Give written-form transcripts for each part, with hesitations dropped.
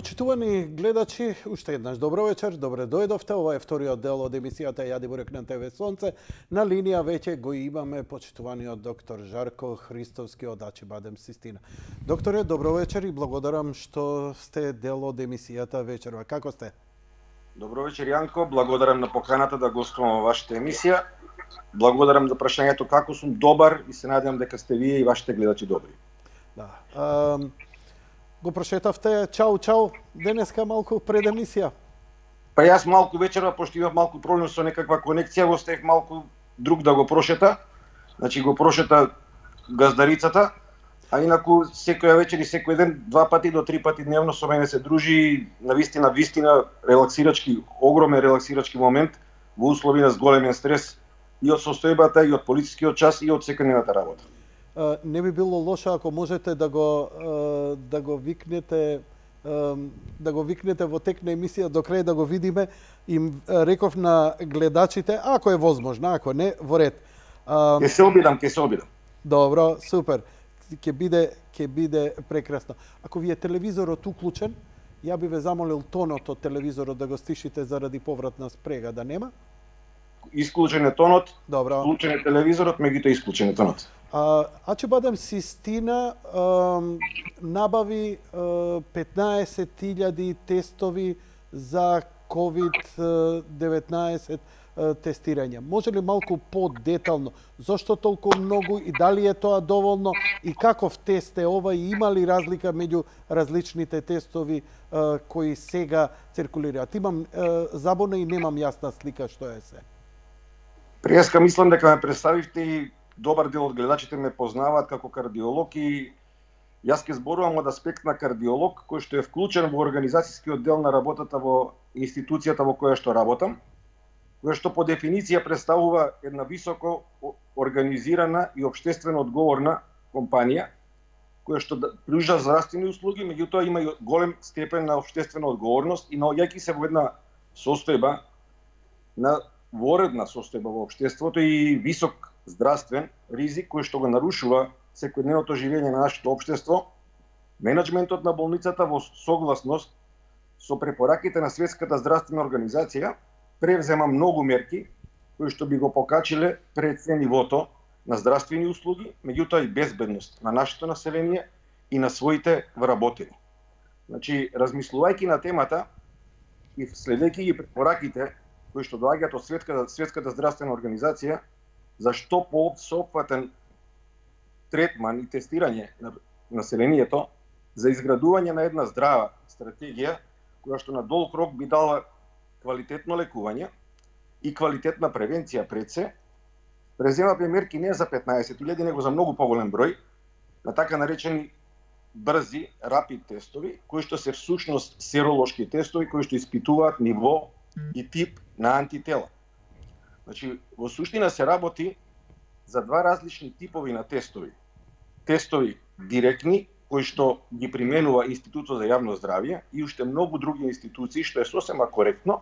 Почитувани гледачи, уште еднаш добро вечер, добре дојдовте. Ова е вториот дел од емисијата Јади бурек на ТВ Сонце. На линија веќе го имаме почитуваниот доктор Жарко Христовски од Ачибадем Систина. Докторе, добро вечер и благодарам што сте дел од емисијата вечерва. Како сте? Добро вечер, Јанко. Благодарам на поканата да гостувам во вашата емисија. Благодарам за прашањето како сум добар и се надевам дека сте вие и вашите гледачи добри. Да. Го прошетавте чао, денеска малку пред емисија. Па јас малку вечерва, пошто имав малку проблем со некаква конекција, го оставив малку друг да го прошета. Значи го прошета газдарицата, а инаку секоја вечер и секој ден 2 пати до 3 пати дневно со мене се дружи, навистина релаксирачки, огромен релаксирачки момент во услови на зголемен стрес и од состојбата, и од полицискиот час, и од секојдневната работа. Не би било лошо ако можете да го викнете во тек на емисија до крај да го видиме. Им реков на гледачите, ако е возможно, ако не, во ред. Ќе се обидам. Добро, супер. Ќе биде прекрасно. Ако ви е телевизорот уклучен, ја би ве замолил тонот од телевизорот да го стишите заради повратна спрега да нема. Исклучен е тонот, добро. Вклучен е телевизорот, меѓутоа исклучен е тонот. Ачибадем Систина набави 15.000 тестови за COVID-19 тестирање. Може ли малку подетално зошто толку многу и дали е тоа доволно и каков тест е ова и има ли разлика меѓу различните тестови кои сега циркулираат? Имам забуна и немам јасна слика што е се. Преска мислам дека ме представивте и добар дел од гледачите ме познаваат како кардиолог и јас ќе зборувам од аспект на кардиолог кој што е вклучен во организацијскиот дел на работата во институцијата во која што работам, која што по дефиниција представува една високо организирана и општествено одговорна компанија која што пружа здравствени услуги, меѓутоа има и голем степен на општествена одговорност и наоѓајќи се во една состојба на воредна состојба во општеството и висок здравствен ризик кој што го нарушува секојдневното живење на нашето општество, менаџментот на болницата во согласност со препораките на Светската здравствена организација превзема многу мерки кои што би го покачиле пред се нивото на здравствени услуги, меѓутоа и безбедност на нашето население и на своите вработени. Значи, размислувајќи на темата и следејќи ги препораките кои што доаѓаат од Светската здравствена организација, за што поопсеопфатен третман и тестирање на населението за изградување на една здрава стратегија која што на долг рок би дала квалитетно лекување и квалитетна превенција пред се, презема мерки не за 15.000, него за многу поголем број на така наречени брзи рапид тестови, кои што се всушност серолошки тестови кои што испитуваат ниво и тип на антитела. Значи, во суштина се работи за два различни типови на тестови. Тестови директни, кои што ги применува Институтот за јавно здравје и уште многу други институции, што е сосема коректно,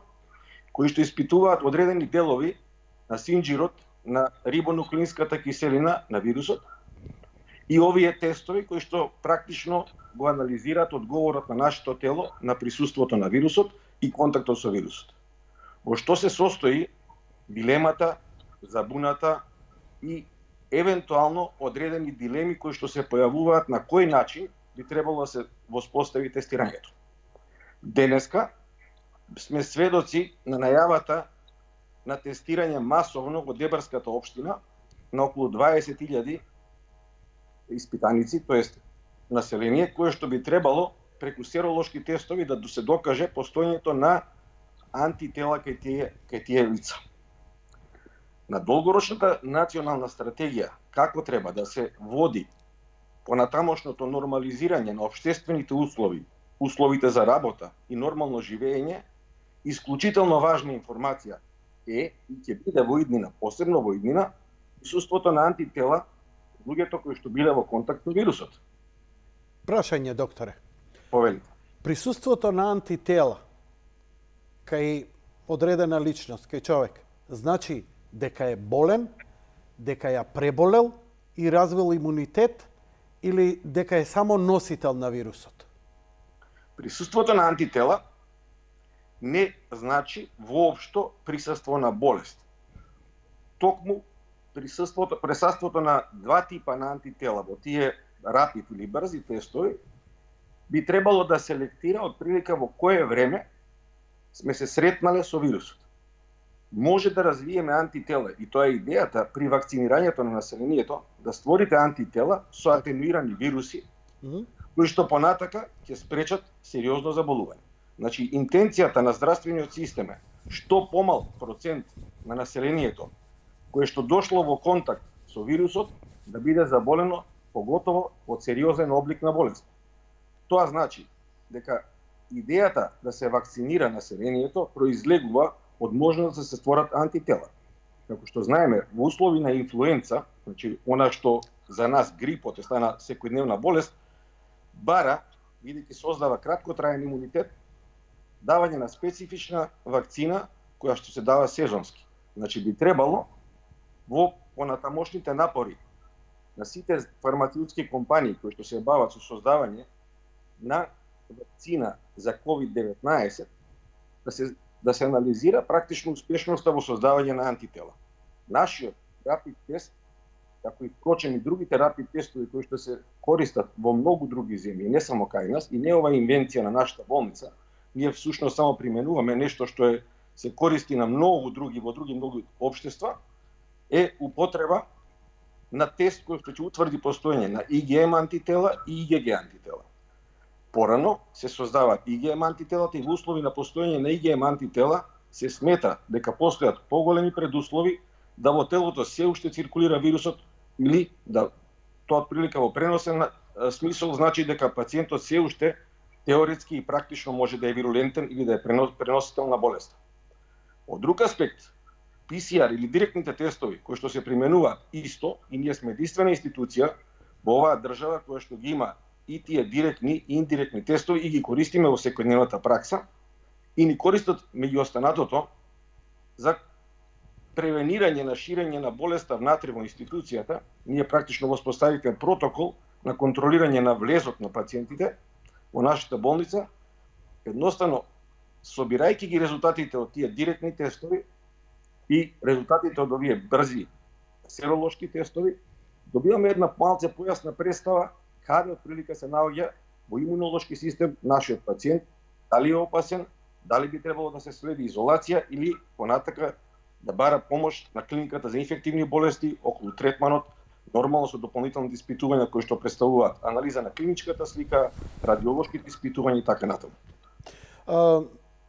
кои што испитуваат одредени делови на синџирот на рибонуклеинската киселина на вирусот. И овие тестови кои што практично го анализираат одговорот на нашето тело на присуството на вирусот и контактот со вирусот. Во што се состои дилемата, забуната и евентуално одредени дилеми кои што се појавуваат на кој начин би требало да се воспостави тестирањето. Денеска сме сведоци на најавата на тестирање масовно во Дебарската општина на околу 20.000 испитаници, тоест население, кое што би требало преку серолошки тестови да се докаже постоењето на антитела кај тие лица. На долгорочната национална стратегија како треба да се води понатамошното нормализирање на општествените услови, условите за работа и нормално живење, исклучително важна информација е и ќе биде во иднина, посебно во иднина, присуството на антитела луѓето кои што биле во контакт со вирусот. Прашање, докторе. Повелите. Присуството на антитела кај одредена личност, кај човек, значи дека е болен, дека ја преболел и развил имунитет или дека е само носител на вирусот? Присуството на антитела не значи воопшто присуство на болест. Токму присуството на два типа на антитела во тие рапид или брзи тестови би требало да селектира од прилика во кое време сме се сретнале со вирусот. Може да развиеме антитела и тоа е идејата при вакцинирањето на населението да створите антитела со атенуирани вируси кои што понатака ќе спречат сериозно заболување. Значи, интенцијата на здравствениот систем е што помал процент на населението кое што дошло во контакт со вирусот да биде заболено поготово од сериозен облик на болест. Тоа значи дека идејата да се вакцинира населението произлегува од можност да се створат антитела. Како што знаеме, во услови на инфлуенца, значи она што за нас грипот е стана секојдневна болест, бара, бидејќи создава краткотраен имунитет, давање на специфична вакцина која што се дава сезонски. Значи би требало во понатамошните напори на сите фармацеутски компании кои што се бават со создавање на вакцина за COVID-19 да се анализира практично успешноста во создавање на антитела. Нашиот рапид тест, како и впрочем и другите рапид тестови кои што се користат во многу други земји, не само кај нас, и не ова инвенција на нашата болница, ние всушност само применуваме нешто што се користи на многу други многу општества, е употреба на тест кој што ќе утврди постоење на IgM антитела и IgG антитела. Порано се создаваат IgM антителата и во услови на постоење на IgM антитела се смета дека постојат поголеми предуслови да во телото се уште циркулира вирусот или да тоа прилика во преносен смисол значи дека пациентот се уште теоретски и практично може да е вирулентен или да е преносител на болест. Од друг аспект, PCR или директните тестови кои што се применуваат исто и ние сме единствена институција во оваа држава која што ги има и тие директни и индиректни тестови и ги користиме во секојдневната пракса и ни користат меѓу останатото за превенирање на ширење на болеста внатре во институцијата. Ние практично воспоставивме протокол на контролирање на влезот на пациентите во нашата болница, едноставно собирајќи ги резултатите од тие директни тестови и резултатите од овие брзи серолошки тестови, добиваме една малце појасна представа каде отприлика се наоѓа во имунолошки систем нашиот пациент, дали е опасен, дали би требало да се следи изолација или понатака да бара помош на клиниката за инфективни болести околу третманот, нормално со дополнителните испитувања кои што представуваат анализа на клиничката слика, радиолошките испитувања и така натаму.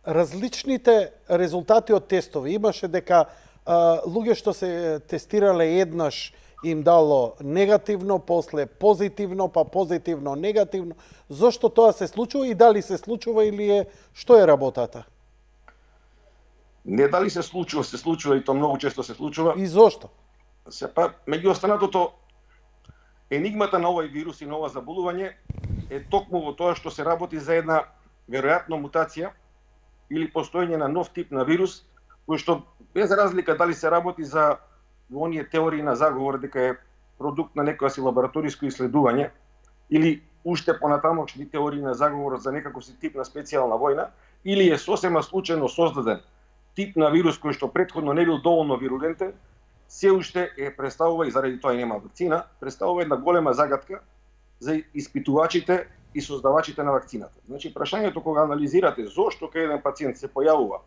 Различните резултати од тестови имаше дека луѓе што се тестирале еднаш им дало негативно, после позитивно, па позитивно, негативно. Зошто тоа се случува и дали се случува или што е работата? Не дали се случува и тоа многу често се случува. И зошто? Меѓу останатото, енигмата на овој вирус и на ова заболување е токму во тоа што се работи за една веројатно мутација или постоење на нов тип на вирус, кој што без разлика дали се работи за оние теории на заговор дека е продукт на некоја си лабораториско исследување или уште понатамошни теории на заговор за некаков си тип на специјална војна, или е сосема случајно создаден тип на вирус кој што претходно не бил доволно вирулентен, се уште представува, и заради тоа и нема вакцина, представува една голема загадка за испитувачите и создавачите на вакцината. Значи, прашањето кога анализирате зошто кај еден пациент се појавува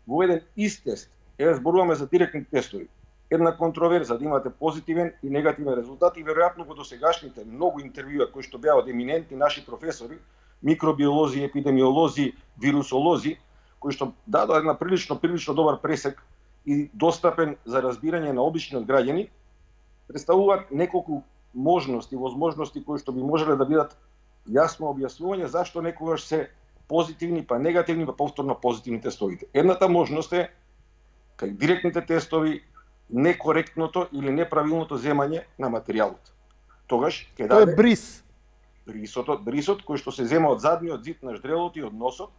во еден ист тест, зборуваме за директни тестови, една контроверза да имате позитивен и негативен резултат и веројатно во досегашните многу интервјуа кои што беа од еминентни наши професори, микробиолози, епидемиолози, вирусолози, кои што дадоа една прилично добар пресек и достапен за разбирање на обичниот граѓани, представуваат неколку можности, возможности кои што би можеле да бидат јасно објаснување зашто некогаш се позитивни, па негативни, па повторно позитивни тестовите. Едната можност е кај директните тестови некоректното или неправилното земање на материјалот. Тогаш ќе даде... Тоа е бриз. Брисот кој што се зема од задниот зид на ждрелот и од носот,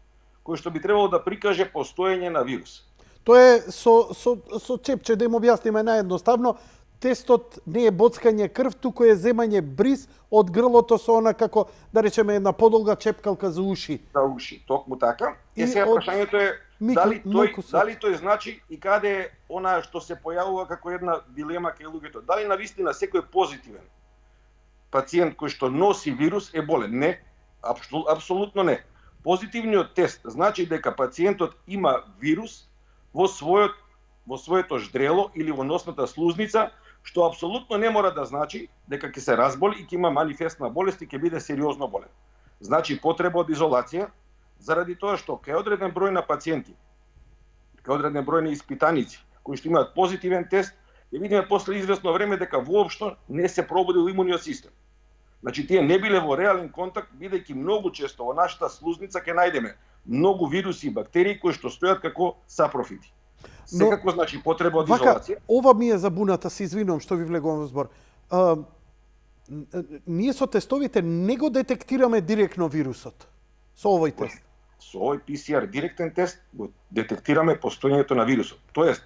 кој што би требало да прикаже постоење на вирус. Тоа е со чепче, да им објасниме наједноставно, тестот не е боцкање крв, туку е земање бриз од грлото со она како, да речеме, една подолга чепкалка за уши. За уши, токму така. И Сега од прашањето е дали тој значи и каде е она што се појавува како една дилема кај луѓето. Дали навистина секој позитивен пациент кој што носи вирус е болен? Не, апсолутно не. Позитивниот тест значи дека пациентот има вирус во своето ждрело или во носната слузница, што апсолутно не мора да значи дека ќе се разболи и ќе има манифестна болест и ќе биде сериозно болен. Значи потреба од изолација, заради тоа што кај одреден број на пациенти, кај одреден број на испитаници кои што имаат позитивен тест, ќе видиме после известно време дека воопшто не се пробудил имуниот систем. Значи тие не биле во реален контакт, бидејќи многу често во нашата слузница ќе најдеме многу вируси и бактерии кои што стојат како сапрофити. Секако значи потреба од изолација. Ова ми е забуната, се извинувам што ви влегувам во збор. Ние со тестовите не го детектираме директно вирусот. Со овој тест. Со овој PCR директен тест го детектираме постоењето на вирусот. Тоест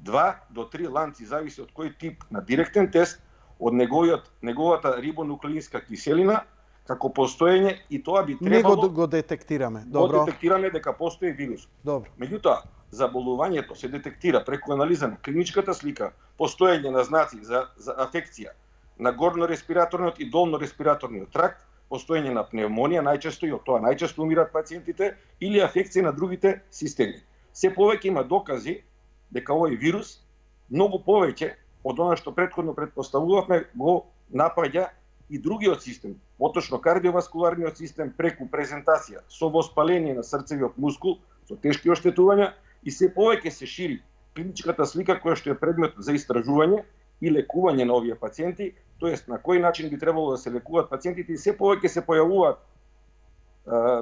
2 до 3 ланци, зависи од кој тип на директен тест, од неговата рибонуклеинска киселина како постоење, и тоа би требало не го детектираме. Добро. Го детектираме дека постои вирус. Добро. Меѓутоа, заболувањето се детектира преку анализа на клиничката слика, постоење на знаци за афекција на горно-респираторниот и долно-респираторниот тракт, постоење на пневмонија, најчесто и од тоа најчесто умират пациентите, или афекција на другите системи. Се повеќе има докази дека овој вирус многу повеќе од она што претходно претпоставувавме го напаѓа и другиот систем, поточно кардиоваскуларниот систем преку презентација со воспаление на срцевиот мускул, со тешки оштетувања, и се повеќе се шири клиничката слика која што е предмет за истражување и лекување на овие пациенти, тоест на кој начин би требало да се лекуваат пациентите, и се повеќе се појавуваат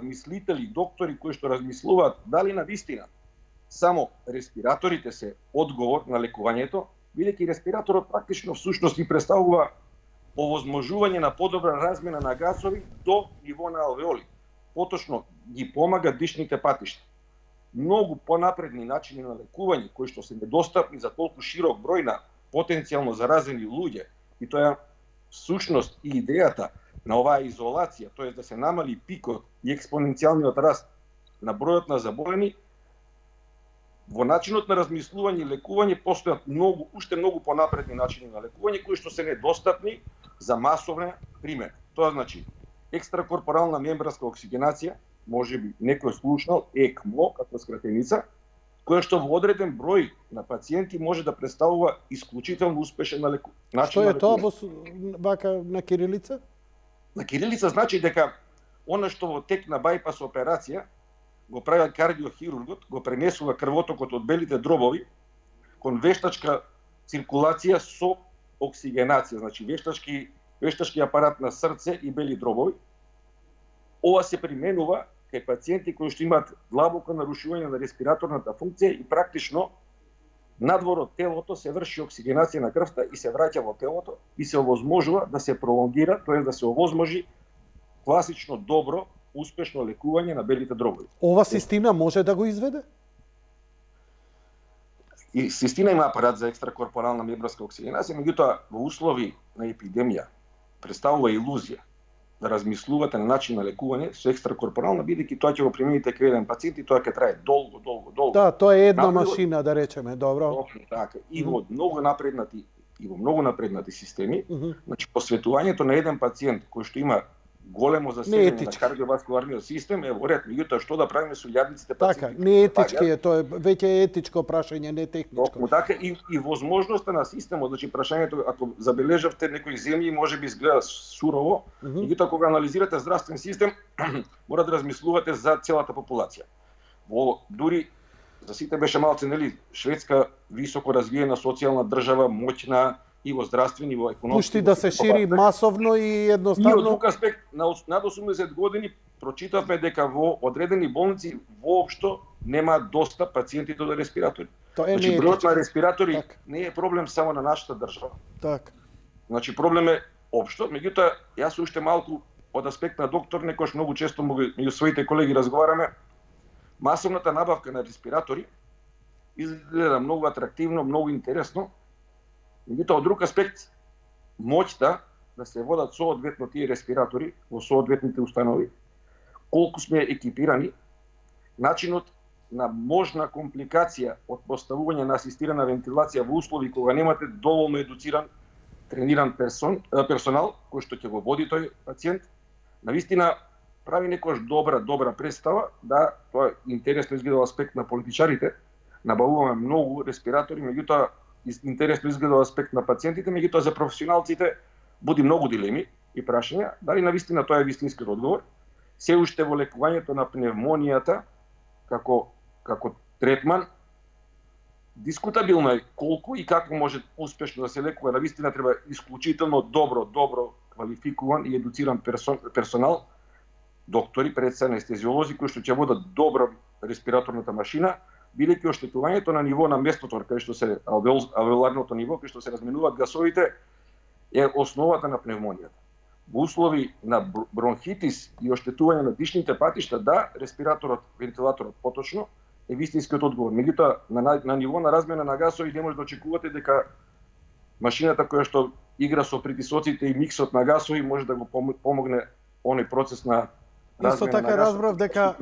мислители, доктори кои што размислуваат дали на вистина само респираторите се одговор на лекувањето, бидејќи респираторот практично всушност и представува овозможување на подобра размена на гасови до ниво на алвеоли. Поточно ги помага дишните патишта. Многу понапредни начини на лекување кои што се недостапни за толку широк број на потенцијално заразени луѓе, и тоа е всушност и идејата на оваа изолација, тоест да се намали пикот и експоненцијалниот раст на бројот на заболени. Во начинот на размислување и лекување постојат уште многу понапредни начини на лекување кои што се недостапни за масовна примена. Тоа значи екстракорпорална мембранска оксигенација, можеби некој слушнал ЕКМО како скратеница, која што во одреден број на пациенти може да представува исклучително успешен начин на лекување. Што е тоа вака на кирилица? На кирилица значи дека она што во тек на бајпас операција го прави кардиохирургот, го пренесува крвотокот од белите дробови кон вештачка циркулација со оксигенација, значи вештачки апарат на срце и бели дробови. Ова се применува кај пациенти кои што имаат длабоко нарушување на респираторната функција и практично надвор од телото се врши оксигенација на крвта и се враќа во телото и се овозможува да се пролонгира, тоест да се овозможи класично добро успешно лекување на белите дробови. Ова Систина може да го изведе? И Систина има апарат за екстракорпорална мембранска оксигенација, меѓутоа во услови на епидемија представува илузија да размислувате на начин на лекување со екстракорпорална, бидејќи тоа ќе го примените кај еден пациент и тоа ќе трае долго. Да, тоа е една машина, да речеме, добро. Точно така. И во многу напреднати системи, значи посветувањето на еден пациент кој што има големо заседање на кардиоваскуларниот систем е во ред, меѓутоа што да правиме со илјадниците пациенти? Така, не етички е, тоа веќе е етичко прашање, не техничко. Токму така и возможноста на системот, значи прашањето, ако забележавте некои земји можеби изгледа сурово, меѓутоа кога анализирате здравствен систем, мора да размислувате за целата популација. Дури за сите беше малце, нели, Шведска високо развиена социјална држава, моќна и во здравствен и во економски. Пушти да се шири масовно и едноставно. И од друг аспект, над 80 години прочитавме дека во одредени болници воопшто нема достап пациентите до респиратори. Значи бројот на респиратори не е проблем само на нашата држава. Така. Значи проблем е општо, меѓутоа јас уште малку од аспект на доктор, некош многу често меѓу своите колеги разговараме, масовната набавка на респиратори изгледа многу атрактивно, многу интересно, Меѓутоа, од друг аспект, моќта да се водат соодветно тие респиратори во соодветните установи, колку сме екипирани, начинот на можна компликација од поставување на асистирана вентилација во услови кога немате доволно едуциран, трениран персонал кој што ќе го води тој пациент, навистина прави некош добра представа, да, тоа е интересно изгледа аспект на политичарите, набавуваме многу респиратори, меѓутоа интересно изгледа аспект на пациентите, меѓутоа за професионалците буди многу дилеми и прашања, дали навистина тоа е вистинскиот одговор. Се уште во лекувањето на пневмонијата како третман, дискутабилно е колку и како може успешно да се лекува. Навистина треба исклучително добро квалификуван и едуциран персонал, доктори, пред се анестезиолози кои што ќе водат добро респираторната машина, бидејќи оштетувањето на ниво на местото кај што се алвеоларното ниво, кај што се разменуваат гасовите, е основата на пневмонијата. Во услови на бронхитис и оштетување на дишните патишта, да, респираторот, вентилаторот поточно е вистинскиот одговор. Меѓутоа, на ниво на размена на гасови не може да очекувате дека машината која што игра со притисоците и миксот на гасови може да го помогне оној процес на Исто така разбрав дека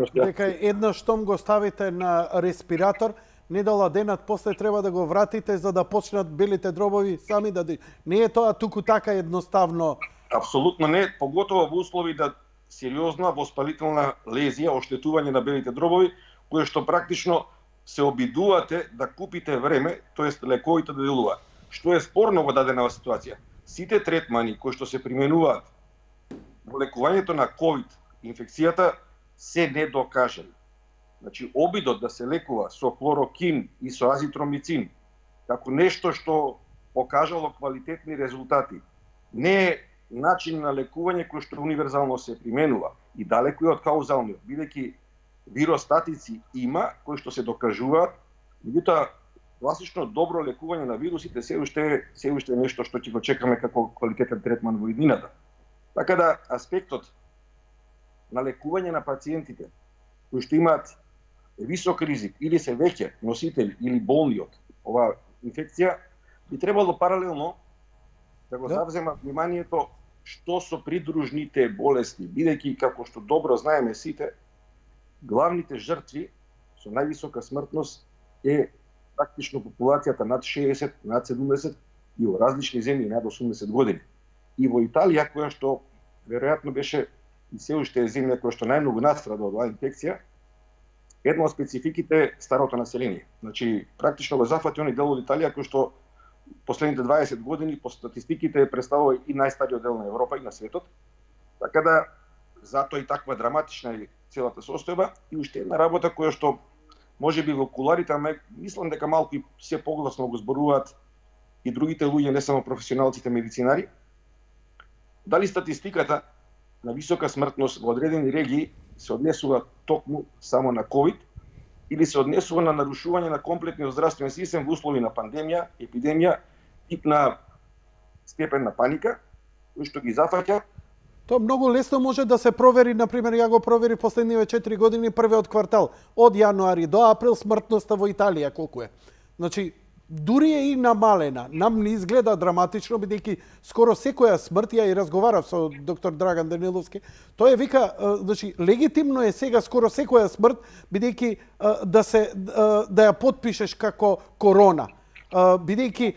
еднаш штом го ставите на респиратор, недела денат после треба да го вратите за да почнат белите дробови сами да не е тоа туку така едноставно. Апсолутно не, поготово во услови да сериозна воспалителна лезија, оштетување на белите дробови, кое што практично се обидувате да купите време, тоест лековите да делуваат. Што е спорно во дадена ситуација? Сите третмани кои што се применуваат во лекувањето на ковид инфекцијата се недокажани. Значи, обидот да се лекува со хлорокин и со азитромицин како нешто што покажало квалитетни резултати, не е начин на лекување кој што универзално се применува и далеку е од каузалниот, бидејќи виростатици има кои што се докажуваат, меѓутоа класично добро лекување на вирусите се уште е нешто што ќе го чекаме како квалитетен третман во иднината. Така да аспектот на лекување на пациентите кои што имаат висок ризик или се веќе носители или болни од оваа инфекција, би требало паралелно да го завзема вниманието што со придружните болести, бидејќи како што добро знаеме сите, главните жртви со највисока смртност е практично популацијата над 60, над 70 и во различни земји над 80 години. И во Италија, која што веројатно беше и се уште е земја која што најмногу настрада од оваа инфекција, една од спецификите е старото население. Значи, практично го зафати оној дел од Италија кој што последните 20 години по статистиките представува и најстариот дел на Европа и на светот. Така да, затоа и таква драматична е целата состојба. И уште една работа која што може би во куларите, ама мислам дека малку и се погласно го зборуваат и другите луѓе, не само професионалците медицинари. Дали статистиката на висока смртност во одредени регии се однесува токму само на ковид или се однесува на нарушување на комплетниот здравствен систем во услови на пандемија, епидемија, тип на степен на паника, кој што ги зафаќа. Тоа многу лесно може да се провери, например, ја го провери последниве 4 години првиот квартал, од јануари до април смртноста во Италија колку е. Значи, дури е и намалена. Нам не изгледа драматично, бидејќи скоро секоја смрт, ја и разговарав со доктор Драган Даниловски, тој вика, значи, легитимно е сега скоро секоја смрт, бидејќи да ја потпишеш како корона. Бидејќи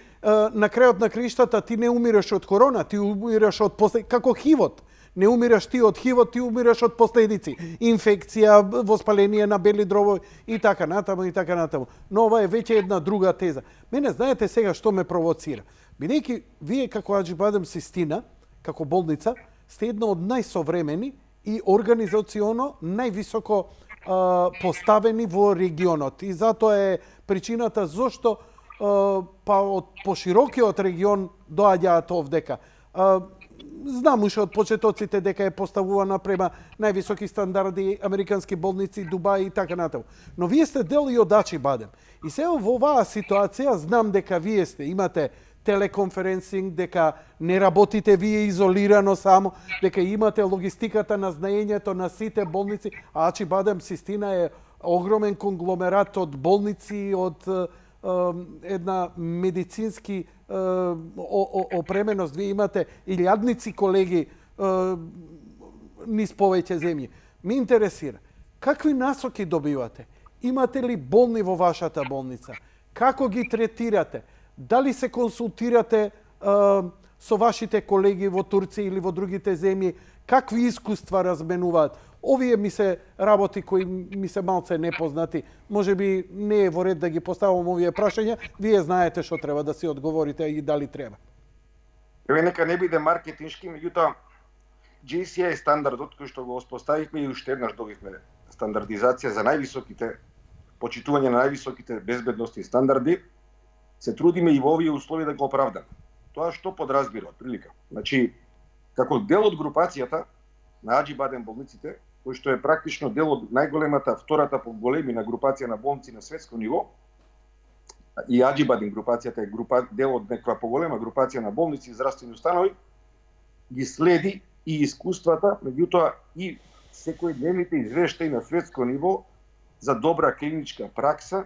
на крајот на криштата ти не умираш од корона, ти умираш од како хивот. Не умираш ти од хивот, ти умираш од последици. Инфекција, воспаление на бели дробови и така натаму и така натаму. Но ова е веќе една друга теза. Мене знаете сега што ме провоцира? Бидејќи вие како Аџибадем Систина, како болница, сте една од најсовремени и организационо највисоко поставени во регионот. И затоа е причината зошто па од поширокиот регион доаѓаат овдека. Знам уште од почетоците дека е поставувана према највисоки стандарди американски болници, Дубај и така натаму. Но вие сте дел и од Аџибадем. И сега во оваа ситуација знам дека вие имате телеконференцинг, дека не работите вие изолирано само, дека имате логистиката на знаењето на сите болници, а Аџибадем Систина е огромен конгломерат од болници, од една медицински опременост. Вие имате илјадници колеги низ повеќе земји. Ме интересира, какви насоки добивате? Имате ли болни во вашата болница? Како ги третирате? Дали се консултирате со вашите колеги во Турција или во другите земји? Какви искуства разменуваат? Овие ми се работи кои ми се малце непознати. Може би не е во ред да ги поставам овие прашања. Вие знаете што треба да си одговорите и дали треба. Еве нека не биде маркетиншки, меѓутоа JCI стандардот кој што го воспоставивме и уште еднаш добивме стандардизација за највисоките почитување на највисоките безбедносни стандарди, се трудиме и во овие услови да го оправдаме. Тоа што подразбира од прилика. Значи, како дел од групацијата на Аџибаден болниците, кој што е практично дел од најголемата, втората по големина групација на болници на светско ниво, и Аџибаден групацијата е дел од некаква поголема групација на болници и здравствени установи, ги следи и искуствата, меѓутоа и секојдневните извештаи на светско ниво за добра клиничка пракса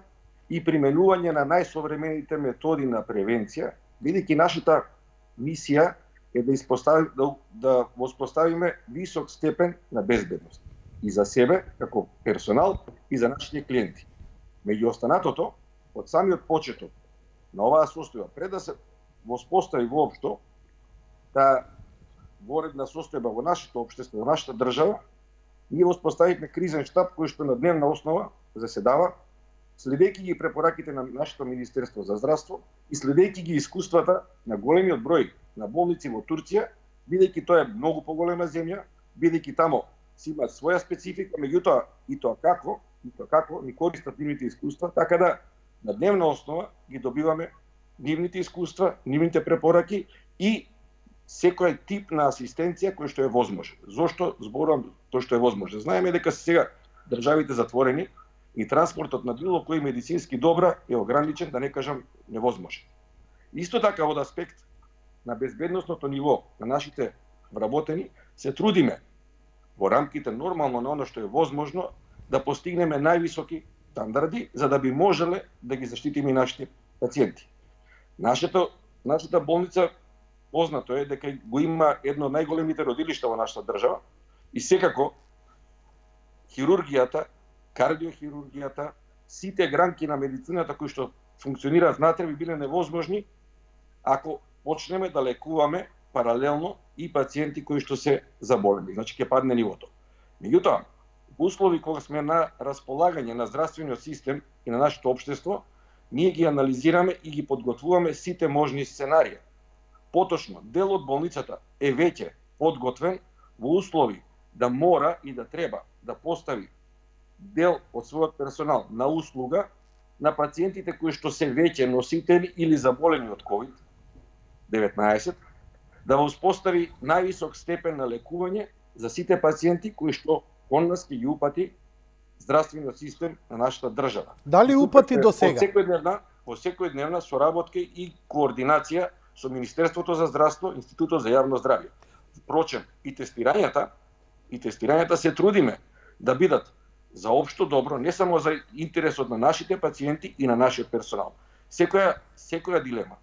и применување на најсовремените методи на превенција, бидејќи нашата мисија е да воспоставиме висок степен на безбедност и за себе како персонал и за нашите клиенти. Меѓу останатото, од самиот почеток на оваа состојба, пред да се воспостави воопшто таа воредна состојба во нашето општество, во нашата држава, ние воспоставивме кризен штаб кој што на дневна основа заседава, следејќи ги препораките на нашето Министерство за здравство и следејќи ги искуствата на големиот број на болници во Турција, бидејќи тоа е многу поголема земја, бидејќи тамо си имаат своја специфика, меѓутоа и тоа како ни користат нивните искуства, така да на дневна основа ги добиваме нивните искуства, нивните препораки и секој тип на асистенција кој што е возможен. Зошто зборувам тоа што е возможен? Знаеме дека сега државите затворени и транспортот на било кој медицински добра е ограничен, да не кажам невозможен. Исто така од аспект на безбедносното ниво на нашите вработени се трудиме во рамките нормално на оно што е возможно да постигнеме највисоки стандарди за да би можеле да ги заштитиме и нашите пациенти. Нашата болница познато е дека го има едно од најголемите родилишта во нашата држава и секако хирургијата, кардиохирургијата, сите гранки на медицината кои што функционираат внатре би биле невозможни ако почнеме да лекуваме паралелно и пациенти кои што се заболени. Значи ќе падне нивото. Меѓутоа, услови кога сме на располагање на здравствениот систем и на нашето општество, ние ги анализираме и ги подготвуваме сите можни сценарии. Поточно, дел од болницата е веќе подготвен во услови да мора и да треба да постави дел од својот персонал на услуга на пациентите кои што се веќе носители или заболени од COVID-19, да воспостави највисок степен на лекување за сите пациенти кои што кон нас ќе ги упати здравствениот систем на нашата држава. Дали упати до сега? По секојдневна соработка и координација со Министерството за здравство, Институтот за јавно здравје. Впрочем, и тестирањата се трудиме да бидат за општо добро, не само за интересот на нашите пациенти и на нашиот персонал. Секоја дилема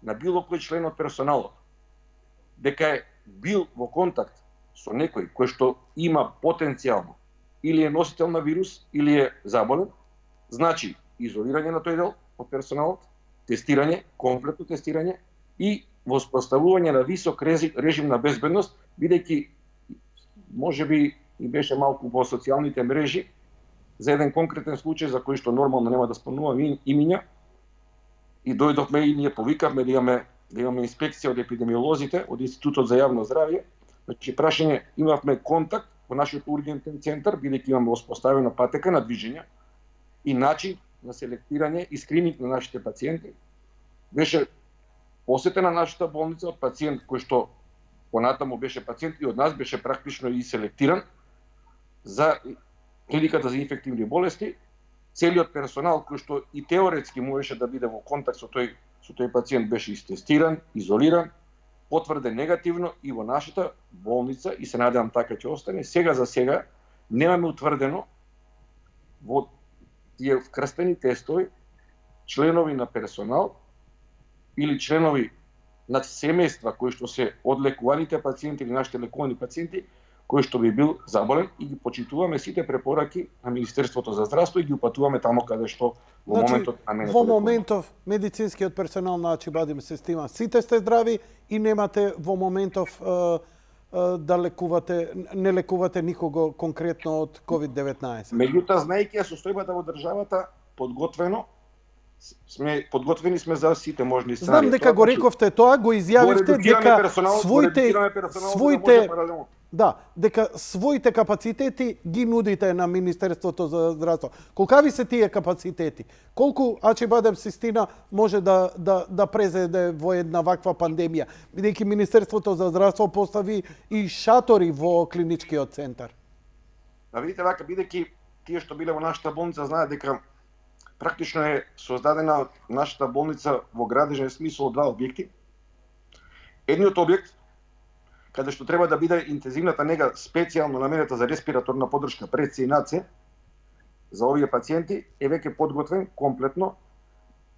на било кој член од персоналот дека е бил во контакт со некој кој што има потенцијално или е носител на вирус или е заболен, значи изолирање на тој дел од персоналот, тестирање, комплетно тестирање и воспоставување на висок режим на безбедност, бидејќи можеби и беше малку во социјалните мрежи за еден конкретен случај за кој што нормално нема да спомнувам имиња, и дојдовме и ние повикавме да имаме инспекција од епидемиолозите од Институтот за јавно здравје. Значи прашање, имавме контакт во нашиот ургентен центар, бидејќи имаме воспоставена патека на движење и начин на селектирање и скрининг на нашите пациенти. Беше посетена нашата болница од пациент кој што понатаму беше пациент и од нас беше практично и селектиран за клиниката за инфективни болести. Целиот персонал кој што и теоретски можеше да биде во контакт со тој пациент беше истестиран, изолиран, потврден негативно и во нашата болница, и се надевам така ќе остане. Сега за сега немаме утврдено во тие вкрстени тестови членови на персонал или членови на семејства кои што се од лекуваните пациенти или нашите лекувани пациенти кој што би бил заболен и ги почитуваме сите препораки на Министерството за здравство и ги упатуваме тамо каде што во моментот на мене. Во моментов медицинскиот персонал на Ачибадим система сите сте здрави и немате во моментов да не лекувате никого конкретно од COVID-19. Меѓутоа, знаејќи ја состојбата во државата, подготвени сме за сите можни сценарии. Знам дека го рековте тоа, го изјавивте дека своите капацитети ги нудите на Министерството за здравство. Колкави се тие капацитети? Колку Ачибадем Систина може да презеде во една ваква пандемија? Бидејќи Министерството за здравство постави и шатори во клиничкиот центар. Да видите вака, бидејќи тие што биле во нашата болница знаат дека практично е создадена нашата болница во градежен смисол од два објекти. Едниот објект каде што треба да биде интензивната нега специјално наменета за респираторна поддршка пред се и над се за овие пациенти е веќе подготвен комплетно.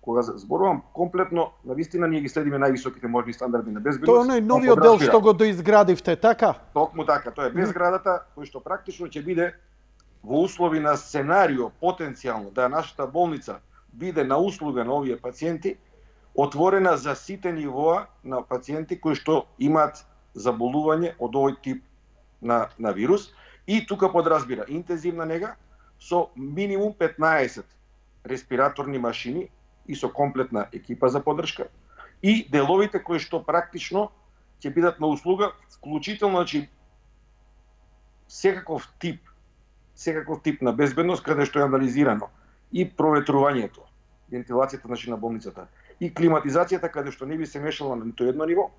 Кога зборувам комплетно, навистина ние ги следиме највисоките можни стандарди на безбедност. Тоа е новиот дел што го доизградивте, така? Токму така, тоа е без градата кој што практично ќе биде во услови на сценарио потенцијално да нашата болница биде на услуга на овие пациенти, отворена за сите нивоа на пациенти кои што имаат заболување од овој тип на вирус и тука подразбира интензивна нега со минимум 15 респираторни машини и со комплетна екипа за поддршка и деловите кои што практично ќе бидат на услуга, вклучително секаков тип на безбедност каде што е анализирано и проветрувањето, вентилацијата на болницата и климатизацијата каде што не би се мешала на нито едно ниво,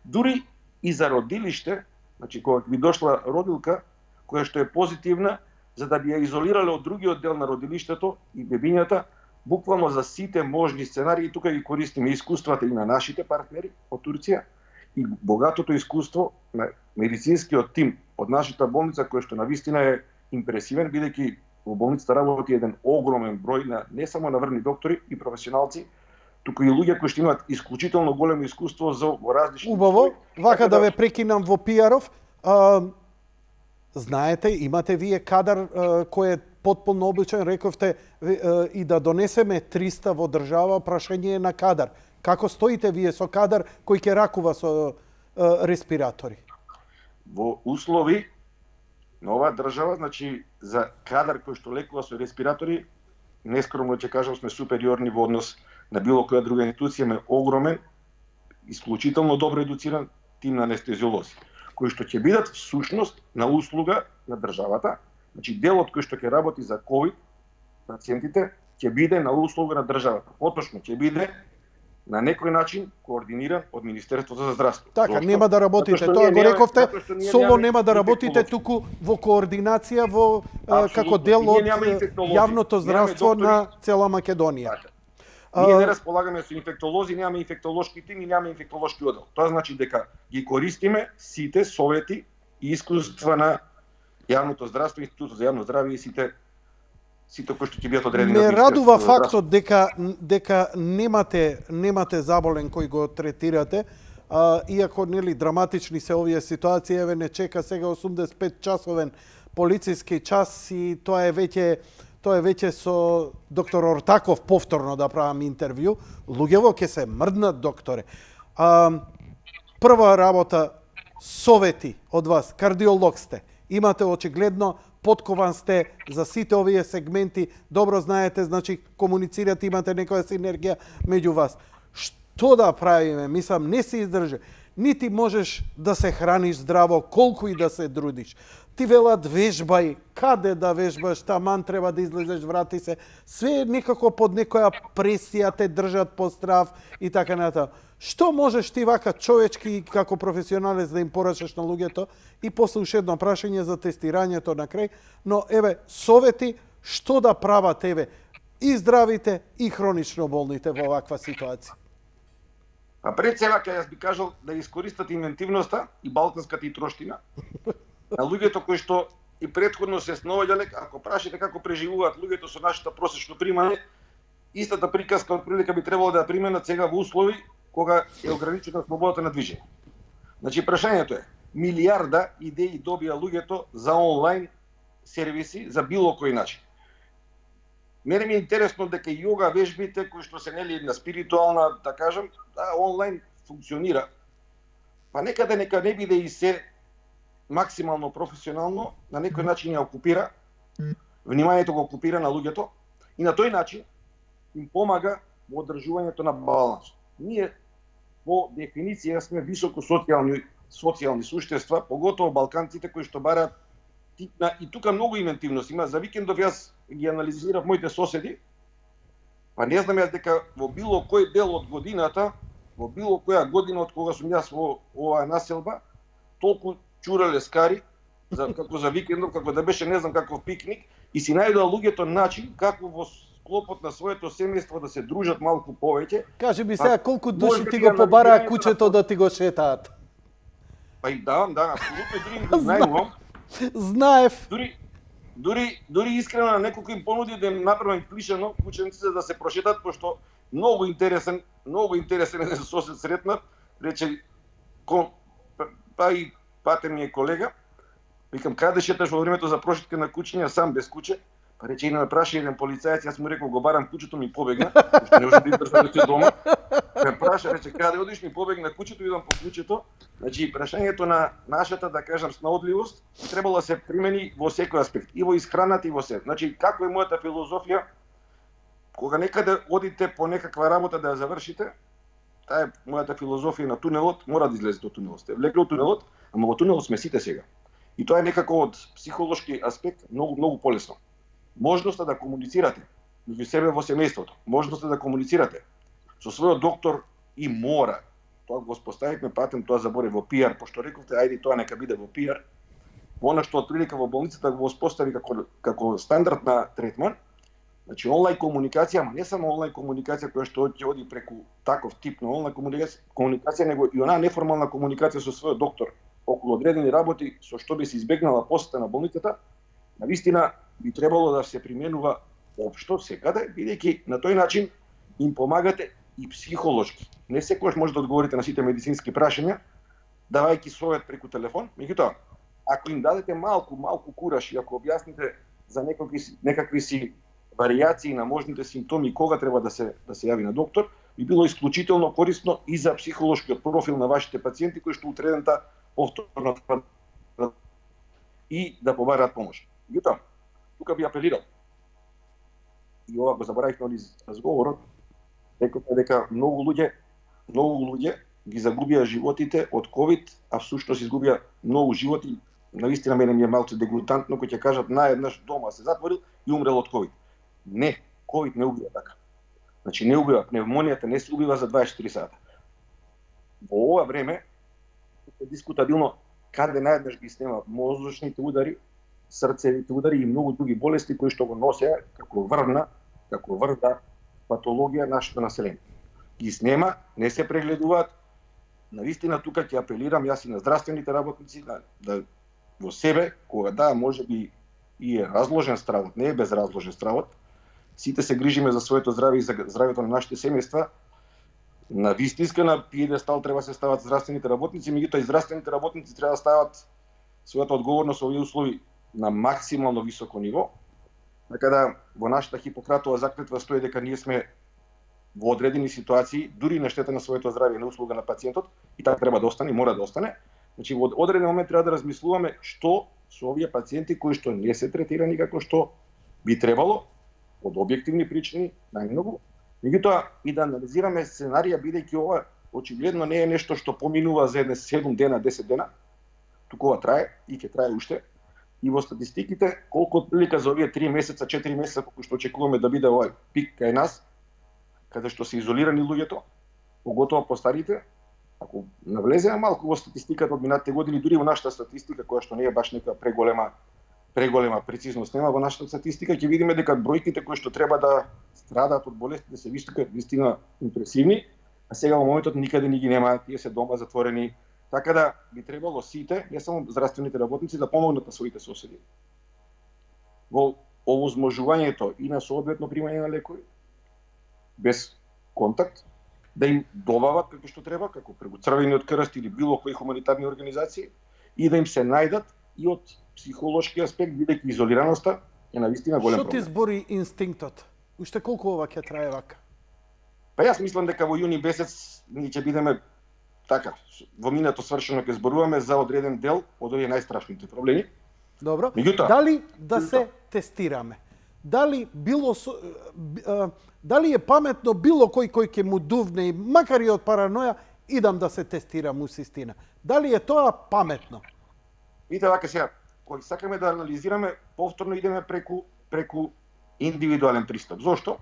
дури и за родилиште, кога би дошла родилка која што е позитивна, за да би ја изолирале од другиот дел на родилиштето и бебињата, буквално за сите можни сценарии. Тука ги користиме искуствата и на нашите партнери од Турција и богатото искуство на медицинскиот тим од нашата болница, кој што навистина е импресивен, бидејќи во болницата работи еден огромен број на не само наврни доктори и професионалци, туку и луѓе кои што имаат исклучително големо искуство за различни. Убаво, вака да ве прекинам во пиаров. Знаете, имате вие кадар кој е потполно обичен, рековте и да донесеме 300 во држава, прашање е на кадар. Како стоите вие со кадар кој ќе ракува со респиратори? Во услови на оваа држава, за кадар кој што лекува со респиратори, нескромно ќе кажам, сме супериорни во однос на било која друга институција, ме огромен, исклучително добро едуциран тим на анестезиолози, кои што ќе бидат всушност на услуга на државата. Делот кој што ќе работи за ковид пациентите ќе биде на услуга на државата. Поточно ќе биде на некој начин координиран од Министерството за здравство. Така, нема да работите, тоа го рековте, соло нема да работите, туку во координација како дел од јавното здравство на цела Македонија. Ние не располагаме со инфектолози, немаме инфектолошки тим и немаме инфектолошки одел. Тоа значи дека ги користиме сите совети и искуства на јавното здравство, Институтот за јавно здравје и сите кои што ќе бидат одредени. Ме радува фактот дека немате заболен кој го третирате, иако драматични се овие ситуации, еве не чека сега 85 часовен полициски час и тоа е веќе со доктор Ортаков повторно да правам интервју. Луѓево ќе се мрднат, докторе. Прва работа, совети од вас, кардиолог сте. Имате очигледно, подкован сте за сите овие сегменти, добро знаете, комуницирате, имате некоја синергија меѓу вас. Што да правиме? Мислам, не се издржи. Нити можеш да се храниш здраво, колку и да се трудиш. Ти велат вежбај, каде да вежбаш, таман треба да излезеш, врати се. Све некако под некоја пресија те држат по страв и така натаму. Што можеш ти вака човечки како професионалец да им порачаш на луѓето? И после уште едно прашање за тестирањето на крај, но еве совети што да прават еве и здравите и хронично болните во ваква ситуација. А пред се вака јас би кажал да искористат инвентивноста и балканската и троштина на луѓето кои што и претходно се сноваѓале, ако прашате како преживуваат луѓето со нашето просечно примање, Истата приказка од прилика би требало да ја применат сега во услови кога е ограничена слободата на движење. Значи прашањето е, милиарда идеи добија луѓето за онлайн сервиси за било кој начин. Мене ми е интересно дека јога вежбите кои што се нели на спиритуална, да кажам, да онлайн функционира. Па нека не биде и се максимално професионално, на некој начин ја окупира, вниманието го окупира на луѓето и на тој начин им помага во одржувањето на баланс. Ние по дефиниција сме високо социјални суштества, поготово балканците кои што бараат и тука многу инвентивност има. За викендов јас ги анализирав моите соседи, па не знам јас дека во било кој дел од годината, во било која година од кога сум јас во оваа населба, толку чурале скари, како за викендов, како да беше не знам каков пикник, и си најдоа луѓето начин како во склопот на своето семејство да се дружат малку повеќе. Кажи ми сега колку души ти го побараа кучето да ти го шетаат? Па им давам, да, апсолутно дури им го знајувам. Знаев. Дури искрено на некој кој им понуди да им направам плишено кученце да се прошетат, пошто многу интересен еден сосед сретнав, рече па и патен ми е колега. Викам, каде шеташ во времето за прошетка на кучиња сам без куче? Па рече, и ме праша еден полицаец, јас му рекол, го барам кучето, ми побегна, пошто не може да издржам дома. Ме праша, рече, каде одиш, ми побегна кучето, идам по кучето. Значи, прашањето на нашата, да кажам, снаодливост, требало да се примени во секој аспект, и во исхраната, и во се. Значи, како е мојата филозофија, кога некаде одите по некаква работа да ја завршите, таа е мојата филозофија на тунелот, мора да излезете од тунелот. Сте влегле од тунелот, ама во тунелот сме сите сега. И тоа е некако од психолошки аспект многу полесно. Можноста да комуницирате меѓу себе во семејството, можноста да комуницирате со својот доктор и мора. Тоа го споставивме патем, тоа забори во пиар, пошто рековте, ајде тоа нека биде во пиар. Она што отприлика во болницата го спостави како стандард на третман. Значи онлайн комуникација, ама не само онлайн комуникација која што ќе оди преку таков тип на онлайн комуникација, него и онаа неформална комуникација со својот доктор околу одредени работи со што би се избегнала посета на болницата, навистина би требало да се применува општо секаде, бидејќи на тој начин им помагате и психолошки. Не секогаш може да одговорите на сите медицински прашања, давајќи совет преку телефон, меѓутоа, ако им дадете малку кураж и ако објасните за некакви си варијации на можните симптоми кога треба да се јави на доктор, би било исклучително корисно и за психолошкиот профил на вашите пациенти кои што утредента повторно и да побараат помош. Меѓутоа, тука би апелирал, и ова го заборавивме од разговорот, дека многу луѓе ги загубија животите од ковид, а всушност изгубија многу животи. Навистина мене ми е малку дегутантно кој ќе кажат наеднаш дома се затворил и умрел од ковид. Не, ковид не убива така. Значи не убива, пневмонијата не се убива за 24 сата. Во ова време е дискутабилно каде наеднаш ги снема мозочните удари, срцевите удари и многу други болести кои што го носеа како врвна патологија нашето население. Ги снема, не се прегледуваат. Навистина тука ќе апелирам јас и на здравствените работници да во себе, кога може би и е разложен стравот, не е безразложен стравот, сите се грижиме за своето здраве и за здравето на нашите семејства, на вистинска на пиедестал треба се стават здравствените работници, меѓутоа и здравствените работници треба да стават својата одговорност во овие услови на максимално високо ниво. Така да во нашата Хипократова заклетва стои дека ние сме во одредени ситуации, дури на штета на своето здравје и на услуга на пациентот, и така треба да остане, мора да остане. Значи во одреден момент треба да размислуваме што со овие пациенти кои што не се третирани како што би требало од објективни причини најмногу. Меѓутоа и да анализираме сценарија, бидејќи ова очигледно не е нешто што поминува за едне 7 дена, 10 дена, туку ова трае и ќе трае уште. И во статистиките, колку отприлика за овие 3 месеца, 4 месеца, колку што очекуваме да биде овој пик кај нас, каде што се изолирани луѓето, поготово постарите, ако навлеземе малку во статистиката од минатите години, дури во нашата статистика, која што не е баш нека преголема прецизност нема во нашата статистика, ќе видиме дека бројките кои што треба да страдаат од болестите се вистина импресивни, а сега во моментот никаде ни ги нема, тие се дома затворени. Така да би требало сите, не само здравствените работници, да помогнат на своите соседи во овозможувањето и на соодветно примање на лекови, без контакт, да им добават како што треба, како преку Црвениот крст или било кои хуманитарни организации, и да им се најдат и од психолошки аспект, бидејќи изолираноста е навистина голем Што ти проблем. збори инстинктот? Уште колку ова ќе трае вака? Па јас мислам дека во јуни месец ние ќе бидеме така, во минато свршено ќе зборуваме за одреден дел од овие најстрашните проблеми. Добро. Меѓутоа, Дали да се тестираме? Дали дали е паметно било кој ќе му дувне, и макар и од параноја, идам да се тестирам у систина? Дали е тоа паметно? видите вака сега, кога сакаме да анализираме, повторно идеме преку индивидуален пристап. Зошто?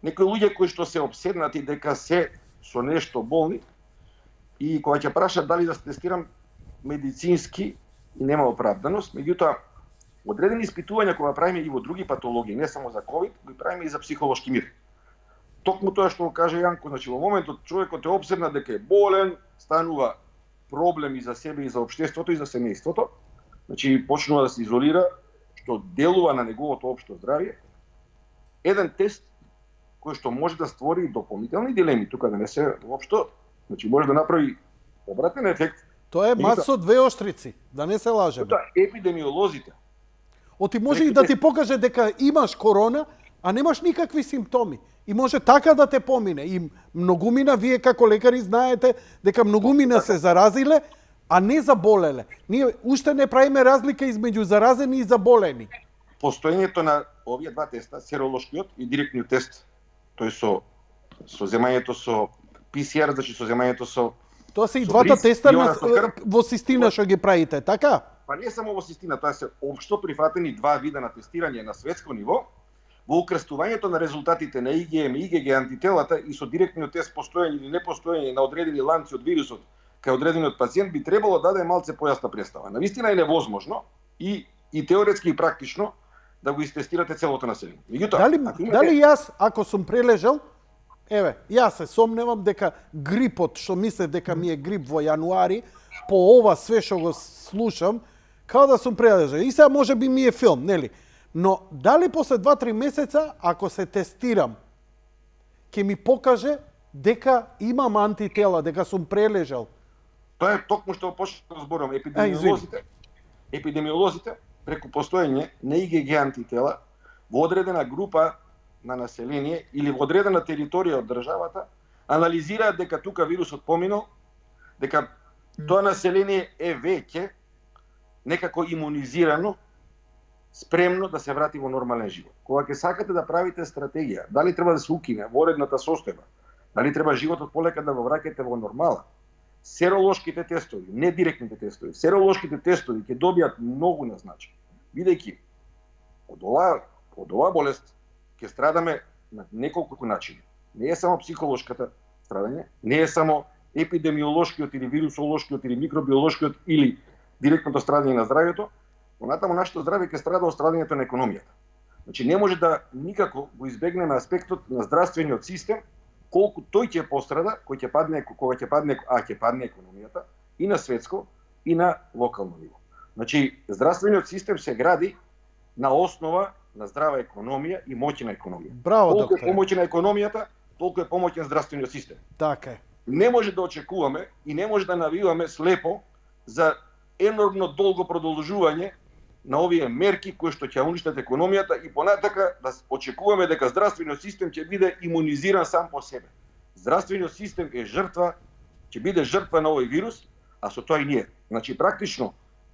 Некои луѓе кои што се обседнати дека се со нешто болни и кога ќе прашат дали да се тестирам медицински и нема оправданост, меѓутоа одредени испитувања кога правиме и во други патологии, не само за ковид, ги правиме и за психолошки мир. Токму тоа што го каже Јанко, значи во моментот човекот е обседнат дека е болен, станува проблеми за себе и за општеството и за семејството, значи почнува да се изолира, што делува на неговото општо здравје. Еден тест кој што може да створи дополнителни дилеми, тука да не се воопшто, значи може да направи обратен ефект. Тоа е мас со две оштрици, да не се лажеме. Тоа епидемиолозите. Оти може и да ти покаже дека имаш корона, а немаш никакви симптоми. И може така да те помине. И многумина, вие како лекари знаете дека многумина се заразиле, а не заболеле. Ние уште не правиме разлика измеѓу заразени и заболени. Постоењето на овие два теста, серолошкиот и директниот тест, тој со земањето со PCR, значи со земањето со Тоа се и со двата бриз, теста иона со крв. во систина што ги правите, така? Па не само во систина, тоа се општо прифатени два вида на тестирање на светско ниво. Во укрстувањето на резултатите на IgM и IgG антителата и со директниот тест постоење или непостоење на одредени ланци од вирусот кај одредениот пациент би требало да даде малце појасна представа. Навистина е невозможно и теоретски и практично да го истестирате целото население. Меѓутоа, дали јас ако сум прележал, еве, јас се сомневам дека грипот, што мислев дека ми е грип во јануари, по ова све што го слушам, као да сум прележал. И сега може би ми е филм, нели? Но дали после 2-3 месеца, ако се тестирам, ќе ми покаже дека имам антитела, дека сум прележал? Тоа е токму што почнав да зборувам. Епидемиолозите преку постоење на IgG антитела во одредена група на население или во одредена територија од државата анализираат дека тука вирусот поминал, дека тоа население е веќе некако имунизирано, спремно да се врати во нормален живот. Кога ќе сакате да правите стратегија, дали треба да се укине воредната состојба, дали треба животот полека да го враќате во нормала, серолошките тестови, не директните тестови, серолошките тестови ќе добијат многу на значај, бидејќи од оваа болест ќе страдаме на неколку начини. Не е само психолошката страдање, не е само епидемиолошкиот или вирусолошкиот или микробиолошкиот или директното страдање на здравјето, понатаму нашето здравје ќе страда од страдањето на економијата. Значи не може да никако го избегнеме аспектот на здравствениот систем, колку тој ќе пострада, кога ќе падне економијата и на светско и на локално ниво. Значи здравствениот систем се гради на основа на здрава економија и моќна економија. Браво, колку докторе. е помоќна економијата, толку е помоќен здравствениот систем. Така е. Не може да очекуваме и не може да навиваме слепо за енормно долго продолжување на овие мерки кои што ќе уништат економијата и понатака да очекуваме дека здравствениот систем ќе биде имунизиран сам по себе. Здравствениот систем е жртва, ќе биде жртва на овој вирус, а со тоа и ние. Значи практично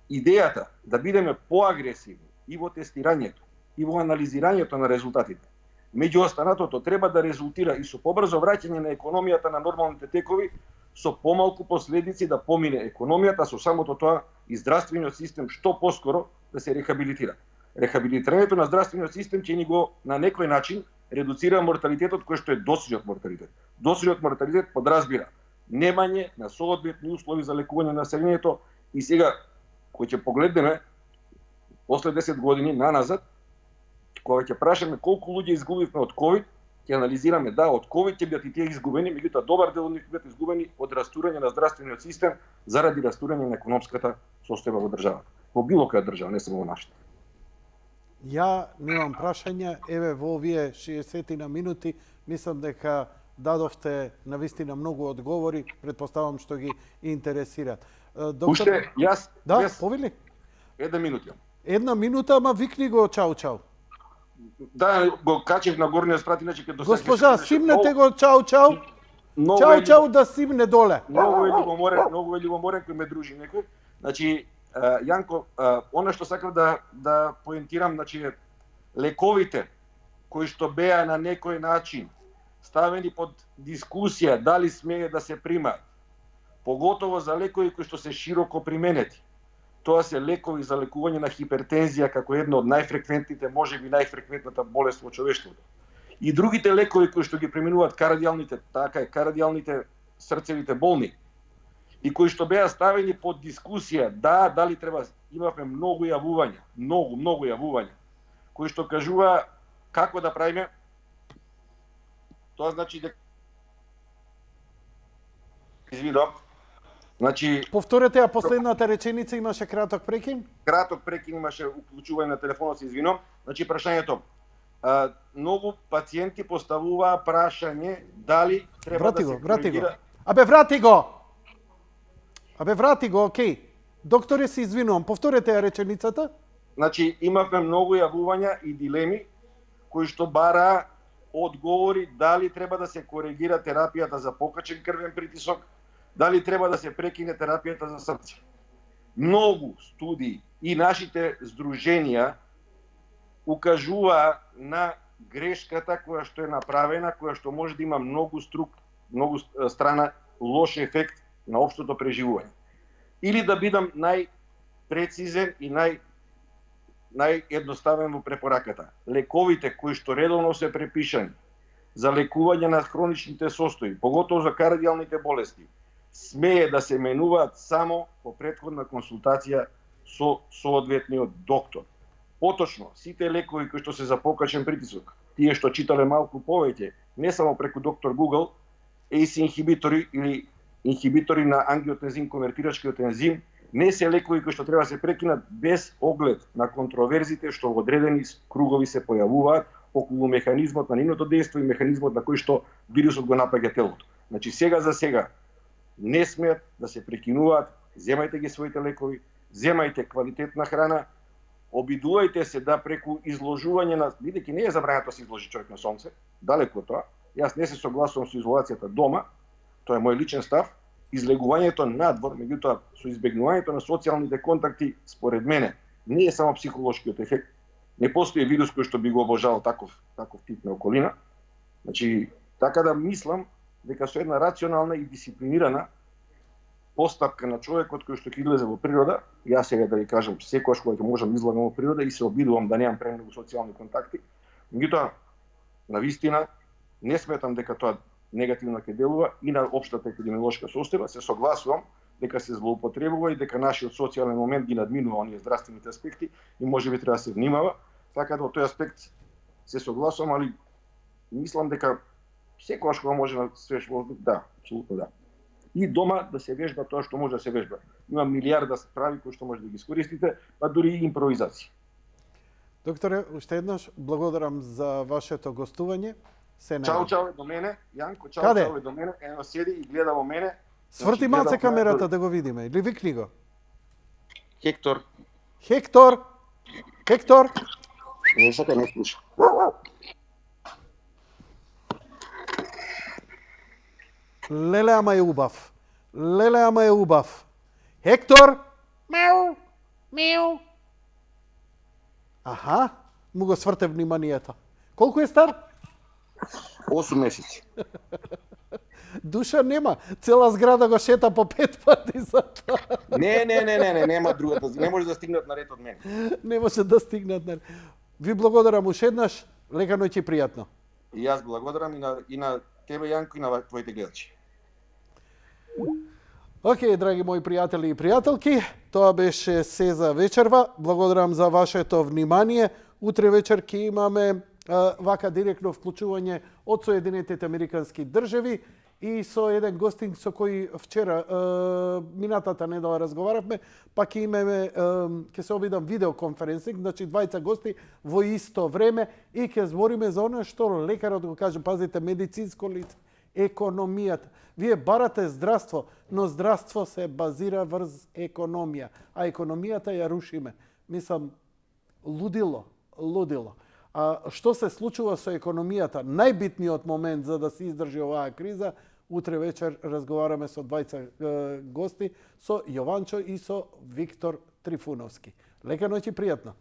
идејата да бидеме поагресивни и во тестирањето и во анализирањето на резултатите, меѓу останатото треба да резултира и со побрзо враќање на економијата на нормалните текови, со помалку последици да помине економијата, со самото тоа и здравствениот систем што поскоро да се рехабилитира. Рехабилитирањето на здравствениот систем ќе ни го на некој начин редуцира морталитетот кој што е досадниот морталитет. Досадниот морталитет подразбира немање на соодветни услови за лекување на населението и сега кој ќе погледнеме после 10 години наназад, кога ќе прашаме колку луѓе изгубивме од ковид, ќе анализираме да од ковид ќе бидат и тие изгубени, меѓутоа добар дел од нив ќе бидат изгубени од растурање на здравствениот систем заради растурање на економската состојба во државата. Во било која држава, не само во нашата. Ја немам прашања, еве во овие 60 на минути, мислам дека дадовте навистина многу одговори, предпоставам што ги интересираат. Доктор, Уште јас да, без повели? 1 минута. Една минута, ама викни го чао чао. Да, го качев на горниот спрат, иначе ќе досега. Госпожа, симнете го чао чао. Многу Чао е чао да симне доле. Многу е љубоморен кој ме дружи некој. Значи, Јанко, она што сакам да поентирам, значи, лековите кои што беа на некој начин ставени под дискусија дали смее да се примаат, поготово за лекови кои што се широко применети. Тоа се лекови за лекување на хипертензија како една од најфреквентните, можеби најфреквентната болест во човештвото. И другите лекови кои што ги применуваат кардијалните, така е, кардијалните срцевите болни, и кои што беа ставени под дискусија, дали треба, имавме многу јавувања, кои што кажува како да правиме. Тоа значи дека извинувам. Значи, Повторете ја последната реченица, имаше краток прекин. Краток прекин имаше, уклучување на телефонот, се извинувам. Значи прашањето. Многу пациенти поставуваа прашање дали треба да се коригира. Врати го, окей. Докторе, се извинувам, повторете ја реченицата. Значи, имавме многу јавувања и дилеми кои што бараа одговори дали треба да се коригира терапијата за покачен крвен притисок, дали треба да се прекине терапијата за срце. Многу студии и нашите здруженија укажуваа на грешката која што е направена, која што може да има многу страна лош ефект на општото преживување. Или да бидам најпрецизен и наједноставен во препораката. Лековите кои што редовно се препишани за лекување на хроничните состојби, поготово за кардијалните болести, смее да се менуваат само по претходна консултација со соодветниот доктор. Поточно, сите лекови кои што се за покачен притисок, тие што читале малку повеќе, не само преку доктор Google, ACE инхибитори или инхибитори на ангиотензин конвертирачкиот ензим, не се лекови кои што треба да се прекинат без оглед на контроверзите што во одредени кругови се појавуваат околу механизмот на нивното дејство и механизмот на кој што вирусот го напаѓа телото. Значи сега за сега не смеат да се прекинуваат, земајте ги своите лекови, земајте квалитетна храна, обидувајте се да преку изложување на, бидејќи не е забрането да се изложи човек на сонце, далеку од тоа. Јас не се согласувам со изолацијата дома, тоа е мој личен став. Излегувањето надвор, меѓутоа со избегнувањето на социјалните контакти, според мене, не е само психолошкиот ефект. Не постои вирус кој што би го обожал таков тип на околина. Значи, така да мислам дека со една рационална и дисциплинирана постапка на човекот кој што ќе излезе во природа, јас сега да ви кажам, секогаш кога ќе можам излезам во природа и се обидувам да немам премногу социјални контакти, меѓутоа, навистина, не сметам дека тоа негативно ќе делува и на општата епидемиолошка состојба. Се согласувам дека се злоупотребува и дека нашиот социјален момент ги надминува оние здравствените аспекти и можеби треба да се внимава. Така да во тој аспект се согласувам, али мислам дека секогаш кога може на свеж воздух, да, апсолутно да. И дома да се вежба тоа што може да се вежба. Има милиарда справи кои што може да ги искористите, па дури и импровизација. Докторе, уште еднаш благодарам за вашето гостување. Чао е до мене, Јанко, чао е до мене, ено седи и гледа во мене. Сврти малце камерата да го видиме, или викни го. Хектор. Не сака не слуша. Леле, ама е убав. Хектор! Мяу! Аха, му го сврте вниманието. Колку е стар? 8 месеци. Душа нема. Цела зграда го шета по 5 пати за тоа. Не, нема другата. Не може да стигнат на ред од мене. Не може да стигнат на ред. Ви благодарам уште еднаш. Лека ноќ и пријатно. И јас благодарам и на тебе, Јанко, и на твоите гледачи. Океј, драги мои пријатели и пријателки, тоа беше се за вечерва. Благодарам за вашето внимание. Утре вечер ќе имаме вака директно вклучување од Соединетите Американски држави и со еден гостин со кој вчера, минатата недела разговаравме, па ќе се обидам видеоконференсинг, значи двајца гости во исто време и ќе збориме за оно што лекарот го каже, пазите, медицинско лице, економијата. Вие барате здравство, но здравство се базира врз економија, а економијата ја рушиме. Мислам, лудило. А што се случува со економијата? Најбитниот момент за да се издржи оваа криза, утре вечер разговараме со двајца гости, со Јованчо и со Виктор Трифуновски. Лека ноќ и пријатно.